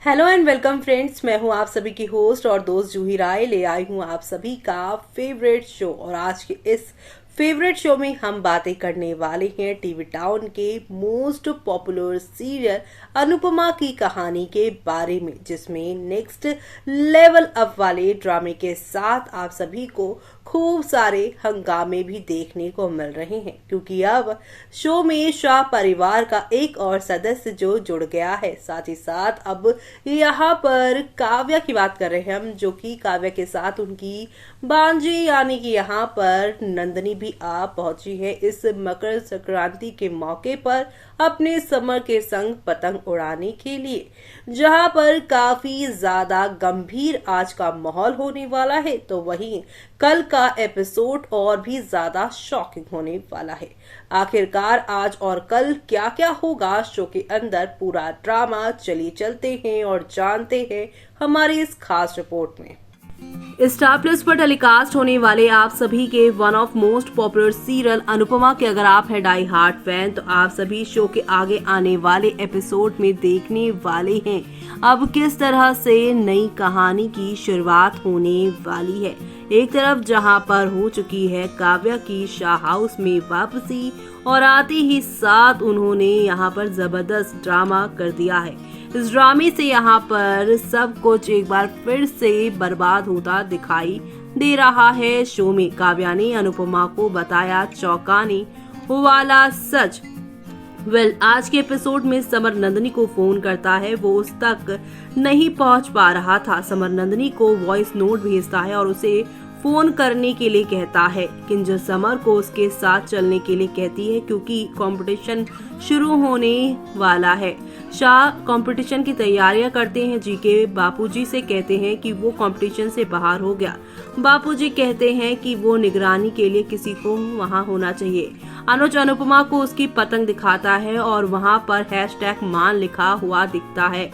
Hello and welcome friends, मैं हूं आप सभी की होस्ट और दोस्त जूही राय। ले आई हूं आप सभी का फेवरेट शो और आज के इस फेवरेट शो में हम बातें करने वाले हैं टीवी टाउन के मोस्ट पॉपुलर सीरियल अनुपमा की कहानी के बारे में, जिसमें नेक्स्ट लेवल अप वाले ड्रामे के साथ आप सभी को खूब सारे हंगामे भी देखने को मिल रहे हैं, क्योंकि अब शो में शाह परिवार का एक और सदस्य जो जुड़ गया है। साथ ही साथ अब यहाँ पर काव्या की बात कर रहे हैं हम, जो कि काव्या के साथ उनकी बांजी यानी कि यहाँ पर नंदनी भी आ पहुंची है इस मकर संक्रांति के मौके पर अपने समर के संग पतंग उड़ाने के लिए, जहां पर काफी ज्यादा गंभीर आज का माहौल होने वाला है। तो वहीं कल का एपिसोड और भी ज्यादा शॉकिंग होने वाला है। आखिरकार आज और कल क्या क्या होगा शो के अंदर, पूरा ड्रामा चलिए चलते हैं और जानते हैं हमारी इस खास रिपोर्ट में। स्टार प्लस पर टेलीकास्ट होने वाले आप सभी के one of most popular serial Anupama के अगर आप हैं डाई हार्ट फैन, तो आप सभी शो के आगे आने वाले एपिसोड में देखने वाले हैं अब किस तरह से नई कहानी की शुरुआत होने वाली है। एक तरफ जहां पर हो चुकी है काव्या की शाह हाउस में वापसी और आते ही साथ उन्होंने यहां पर जबरदस्त ड्रामा कर दिया है। इस ड्रामे से यहाँ पर सब कुछ एक बार फिर से बर्बाद होता दिखाई दे रहा है। शो में काव्या ने अनुपमा को बताया चौंकाने वाला सच। आज के एपिसोड में समर नंदनी को फोन करता है, वो उस तक नहीं पहुंच पा रहा था। समर नंदनी को वॉइस नोट भेजता है और उसे फोन करने के लिए कहता है। किंजल समर को उसके साथ चलने के लिए कहती है, क्योंकि कंपटीशन शुरू होने वाला है। शाह कंपटीशन की तैयारियां करते हैं। जीके बापूजी से कहते हैं कि वो कंपटीशन से बाहर हो गया। बापूजी कहते हैं कि वो निगरानी के लिए किसी को वहां होना चाहिए। अनुज अनुपमा को उसकी पतंग दिखाता है और वहां पर #मान लिखा हुआ दिखता है।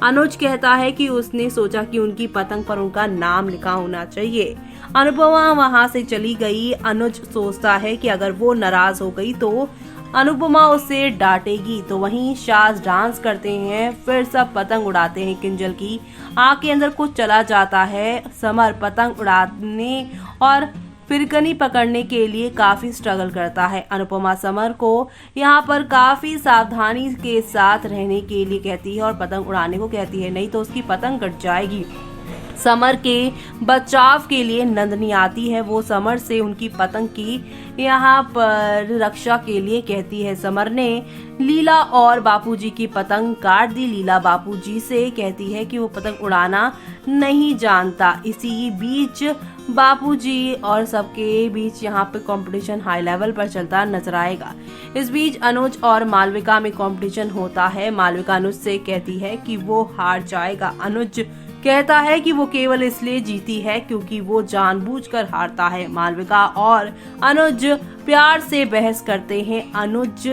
अनुज कहता है कि उसने सोचा कि उनकी पतंग पर उनका नाम लिखा होना चाहिए। अनुपमा वहां से चली गई। अनुज सोचता है कि अगर वो नाराज हो गई तो अनुपमा उसे डांटेगी। तो वहीं शाह डांस करते हैं, फिर सब पतंग उड़ाते हैं। किंजल की आंख के अंदर कुछ चला जाता है। समर पतंग उड़ाने और फिरकनी पकड़ने के लिए काफी स्ट्रगल करता है। अनुपमा समर को यहाँ पर काफी सावधानी के साथ रहने के लिए कहती है और पतंग उड़ाने को कहती है, नहीं तो उसकी पतंग कट जाएगी। समर के बचाव के लिए नंदनी आती है। वो समर से उनकी पतंग की यहाँ पर रक्षा के लिए कहती है। समर ने लीला और बापूजी की पतंग काट दी। लीला बापूजी से कहती है कि वो पतंग उड़ाना नहीं जानता। इसी बीच बापूजी और सबके बीच यहाँ पे कंपटीशन हाई लेवल पर चलता नजर आएगा। इस बीच अनुज और मालविका में कंपटीशन होता है। मालविका अनुज से कहती है कि वो हार जाएगा। अनुज कहता है कि वो केवल इसलिए जीती है क्योंकि वो जानबूझकर हारता है। मालविका और अनुज प्यार से बहस करते हैं। अनुज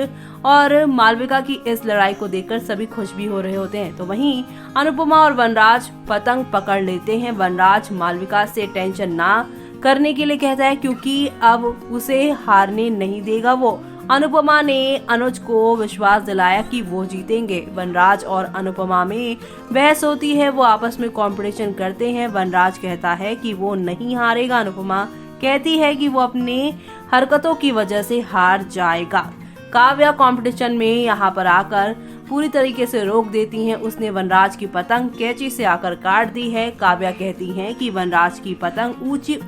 और मालविका की इस लड़ाई को देखकर सभी खुश भी हो रहे होते हैं। तो वहीं अनुपमा और वनराज पतंग पकड़ लेते हैं। वनराज मालविका से टेंशन ना करने के लिए कहता है, क्योंकि अब उसे हारने नहीं देगा वो। अनुपमा ने अनुज को विश्वास दिलाया कि वो जीतेंगे। वनराज और अनुपमा में बहस होती है। वो आपस में कंपटीशन करते हैं। वनराज कहता है कि वो नहीं हारेगा। अनुपमा कहती है कि वो अपने हरकतों की वजह से हार जाएगा। काव्या कंपटीशन में यहाँ पर आकर पूरी तरीके से रोक देती हैं। उसने वनराज की पतंग कैंची से आकर काट दी है। काव्या कहती है कि वनराज की पतंग ऊंची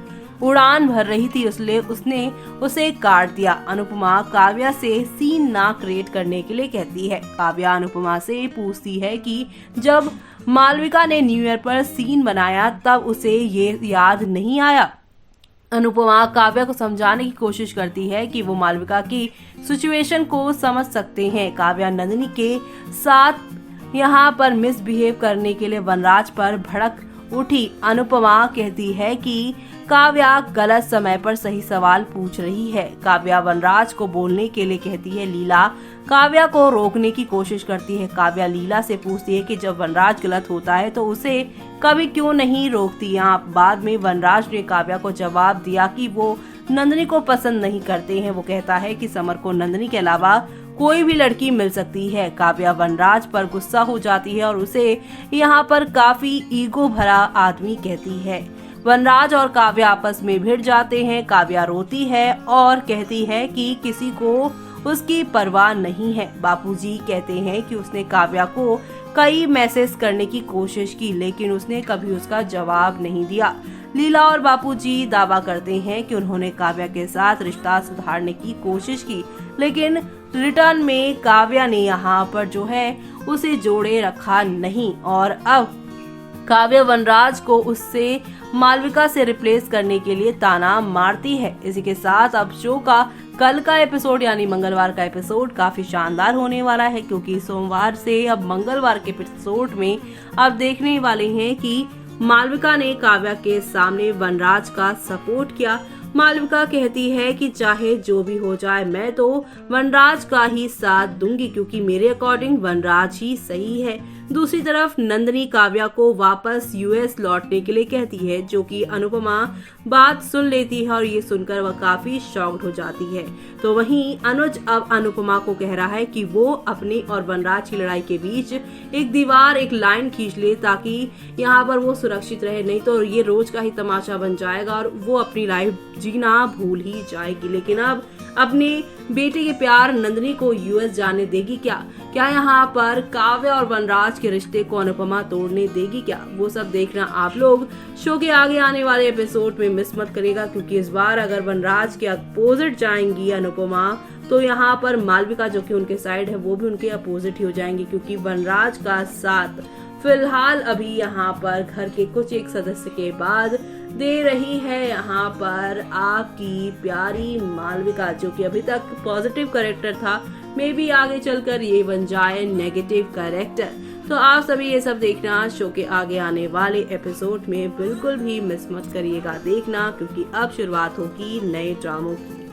उड़ान भर रही थी, इसलिए उसने उसे काट दिया। अनुपमा काव्या से सीन ना क्रिएट करने के लिए कहती है। काव्या अनुपमा से पूछती है कि जब मालविका ने न्यू ईयर पर सीन बनाया तब उसे ये याद नहीं आया। अनुपमा काव्या को समझाने की कोशिश करती है कि वो मालविका की सिचुएशन को समझ सकते हैं। काव्या नंदिनी के साथ यहाँ पर मिसबिहेव करने के लिए वनराज पर भड़क उठी। अनुपमा कहती है कि काव्या गलत समय पर सही सवाल पूछ रही है। काव्या वनराज को बोलने के लिए कहती है। लीला काव्या को रोकने की कोशिश करती है। काव्या लीला से पूछती है कि जब वनराज गलत होता है तो उसे कभी क्यों नहीं रोकती। यहाँ बाद में वनराज ने काव्या को जवाब दिया कि वो नंदनी को पसंद नहीं करते हैं। वो कहता है कि समर को नंदनी के अलावा कोई भी लड़की मिल सकती है। काव्या वनराज पर गुस्सा हो जाती है और उसे यहाँ पर काफी ईगो भरा आदमी कहती है। वनराज और काव्या आपस में भिड़ जाते हैं। काव्या रोती है और कहती है कि किसी को उसकी परवाह नहीं है। बापूजी कहते हैं कि उसने काव्या को कई मैसेज करने की कोशिश की, लेकिन उसने कभी उसका जवाब नहीं दिया। लीला और बापूजी दावा करते हैं कि उन्होंने काव्या के साथ रिश्ता सुधारने की कोशिश की, लेकिन रिटर्न में काव्या ने यहाँ पर जो है उसे जोड़े रखा नहीं और अब काव्या वनराज को उससे मालविका से रिप्लेस करने के लिए ताना मारती है। इसी के साथ अब शो का कल का एपिसोड यानी मंगलवार का एपिसोड काफी शानदार होने वाला है, क्योंकि सोमवार से अब मंगलवार के एपिसोड में अब देखने वाले हैं कि मालविका ने काव्या के सामने वनराज का सपोर्ट किया। मालविका कहती है कि चाहे जो भी हो जाए मैं तो वनराज का ही साथ दूंगी, क्योंकि मेरे अकॉर्डिंग वनराज ही सही है। दूसरी तरफ नंदिनी काव्या को वापस यूएस लौटने के लिए कहती है, जो कि अनुपमा बात सुन लेती है और ये सुनकर वह काफी शॉक्ड हो जाती है। तो वहीं अनुज अब अनुपमा को कह रहा है कि वो अपने और वनराज की लड़ाई के बीच एक दीवार, एक लाइन खींच ले, ताकि यहाँ पर वो सुरक्षित रहे, नहीं तो ये रोज का ही तमाशा बन जाएगा और वो अपनी लाइफ जीना भूल ही जाएगी। लेकिन अब अपने बेटे के प्यार नंदिनी को यूएस जाने देगी क्या? क्या यहाँ पर काव्या और वनराज के रिश्ते को अनुपमा तोड़ने देगी क्या? वो सब देखना आप लोग शो के आगे आने वाले एपिसोड में मिस मत करेगा, क्योंकि इस बार अगर वनराज के अपोजिट जाएंगी अनुपमा, तो यहाँ पर मालविका जो कि उनके साइड है वो भी उनके अपोजिट ही हो जाएंगी, क्योंकि वनराज का साथ फिलहाल अभी यहाँ पर घर के कुछ एक सदस्य के बाद दे रही है यहाँ पर आपकी प्यारी मालविका, जो कि अभी तक पॉजिटिव कैरेक्टर था, मे बी आगे चलकर ये बन जाए नेगेटिव कैरेक्टर। तो आप सभी ये सब देखना शो के आगे आने वाले एपिसोड में बिल्कुल भी मिस मत करिएगा देखना, क्योंकि अब शुरुआत होगी नए ड्रामों की।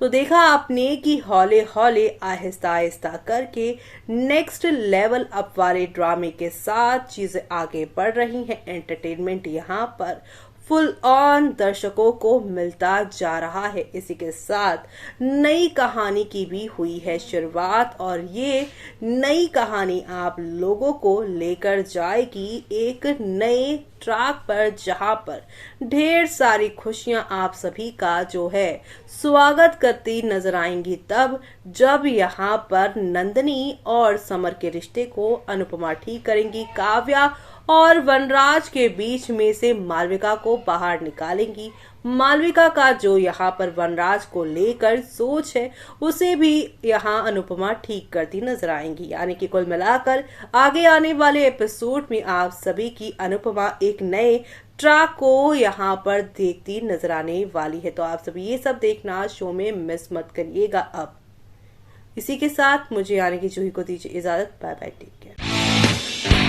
तो देखा आपने कि हौले हौले आहिस्ता आहिस्ता करके नेक्स्ट लेवल अप वाले ड्रामे के साथ चीजें आगे बढ़ रही हैं। एंटरटेनमेंट यहाँ पर फुल ऑन दर्शकों को मिलता जा रहा है। इसी के साथ नई कहानी की भी हुई है शुरुआत, और ये नई कहानी आप लोगों को लेकर जाएगी एक नए ट्रैक पर, जहां पर ढेर सारी खुशियां आप सभी का जो है स्वागत करती नजर आएंगी, तब जब यहाँ पर नंदिनी और समर के रिश्ते को अनुपमा ठीक करेंगी, काव्या और वनराज के बीच में से मालविका को बाहर निकालेंगी। मालविका का जो यहाँ पर वनराज को लेकर सोच है उसे भी यहाँ अनुपमा ठीक करती नजर आएंगी। यानी कि कुल मिलाकर आगे आने वाले एपिसोड में आप सभी की अनुपमा एक नए ट्रैक को यहाँ पर देखती नजर आने वाली है। तो आप सभी ये सब देखना शो में मिस मत करिएगा। अब इसी के साथ मुझे यानी कि जूही को दीजिए इजाजत। Bye bye, take care.